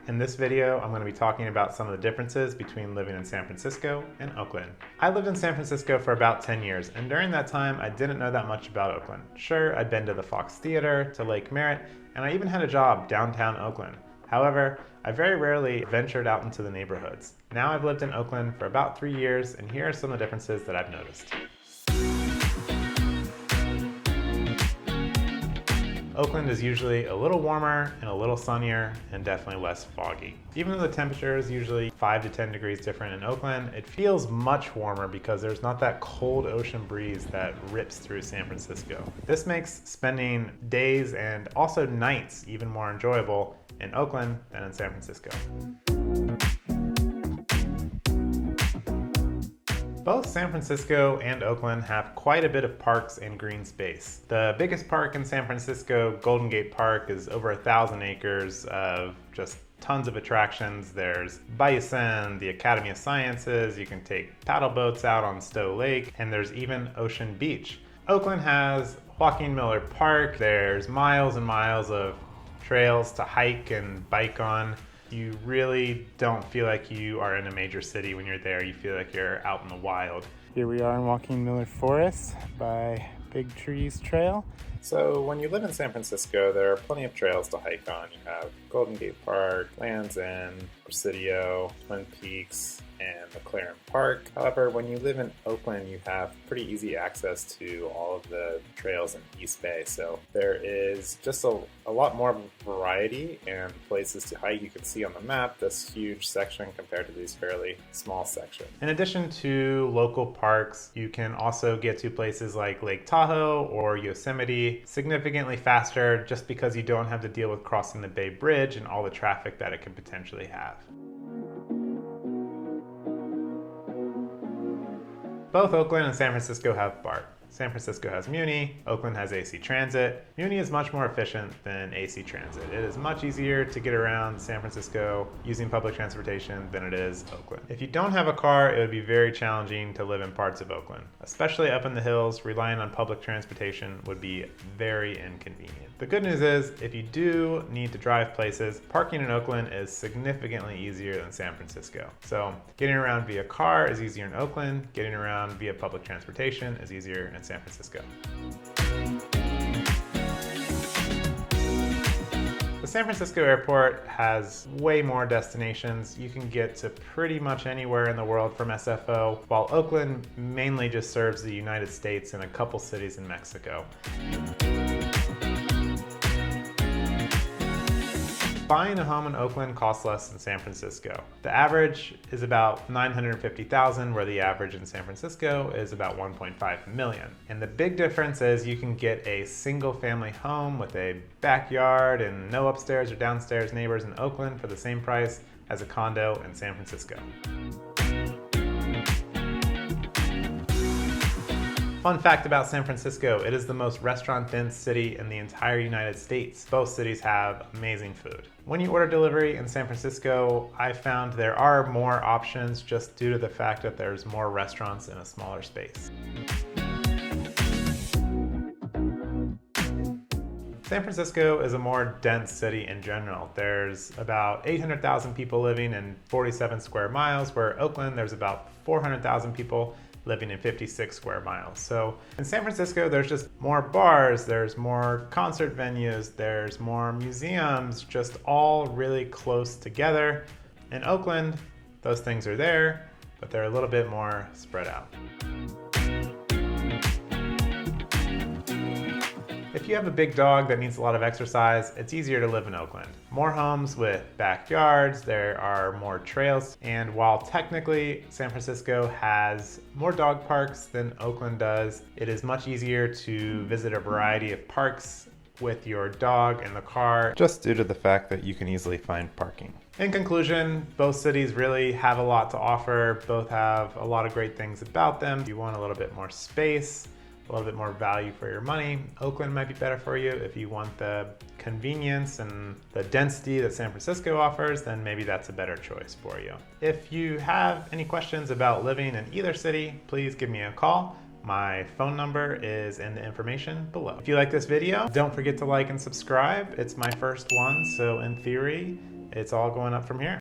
In this video, I'm going to be talking about some of the differences between living in San Francisco and Oakland. I lived in San Francisco for about 10 years, and during that time, I didn't know that much about Oakland. Sure, I'd been to the Fox Theater, to Lake Merritt, and I even had a job downtown Oakland. However, I very rarely ventured out into the neighborhoods. Now I've lived in Oakland for about 3 years, and here are some of the differences that I've noticed. Oakland is usually a little warmer and a little sunnier and definitely less foggy. Even though the temperature is usually 5 to 10 degrees different in Oakland, it feels much warmer because there's not that cold ocean breeze that rips through San Francisco. This makes spending days and also nights even more enjoyable in Oakland than in San Francisco. Both San Francisco and Oakland have quite a bit of parks and green space. The biggest park in San Francisco, Golden Gate Park, is over 1,000 acres of just tons of attractions. There's bison, the Academy of Sciences, you can take paddle boats out on Stowe Lake, and there's even Ocean Beach. Oakland has Joaquin Miller Park. There's miles and miles of trails to hike and bike on. You really don't feel like you are in a major city when you're there. You feel like you're out in the wild. Here we are in Joaquin Miller Forest by Big Trees Trail. So when you live in San Francisco, there are plenty of trails to hike on. You have Golden Gate Park, Land's End, Presidio, Twin Peaks, and McLaren Park. However, when you live in Oakland, you have pretty easy access to all of the trails in East Bay. So there is just a lot more variety and places to hike. You can see on the map this huge section compared to these fairly small sections. In addition to local parks, you can also get to places like Lake Tahoe or Yosemite significantly faster just because you don't have to deal with crossing the Bay Bridge and all the traffic that it could potentially have. Both Oakland and San Francisco have BART. San Francisco has Muni, Oakland has AC Transit. Muni is much more efficient than AC Transit. It is much easier to get around San Francisco using public transportation than it is Oakland. If you don't have a car, it would be very challenging to live in parts of Oakland. Especially up in the hills, relying on public transportation would be very inconvenient. The good news is, if you do need to drive places, parking in Oakland is significantly easier than San Francisco. So getting around via car is easier in Oakland, getting around via public transportation is easier in San Francisco. The San Francisco airport has way more destinations. You can get to pretty much anywhere in the world from SFO, while Oakland mainly just serves the United States and a couple cities in Mexico. Buying a home in Oakland costs less than San Francisco. The average is about $950,000, where the average in San Francisco is about $1.5 million. And the big difference is you can get a single family home with a backyard and no upstairs or downstairs neighbors in Oakland for the same price as a condo in San Francisco. Fun fact about San Francisco, it is the most restaurant-dense city in the entire United States. Both cities have amazing food. When you order delivery in San Francisco, I found there are more options just due to the fact that there's more restaurants in a smaller space. San Francisco is a more dense city in general. There's about 800,000 people living in 47 square miles, where Oakland there's about 400,000 people living in 56 square miles. So in San Francisco, there's just more bars, there's more concert venues, there's more museums, just all really close together. In Oakland, those things are there, but they're a little bit more spread out. If you have a big dog that needs a lot of exercise, it's easier to live in Oakland. More homes with backyards, there are more trails, and while technically San Francisco has more dog parks than Oakland does, it is much easier to visit a variety of parks with your dog in the car, just due to the fact that you can easily find parking. In conclusion, both cities really have a lot to offer. Both have a lot of great things about them. If you want a little bit more space, a little bit more value for your money, Oakland might be better for you. If you want the convenience and the density that San Francisco offers, then maybe that's a better choice for you. If you have any questions about living in either city, please give me a call. My phone number is in the information below. If you like this video, don't forget to like and subscribe. It's my first one, so in theory, it's all going up from here.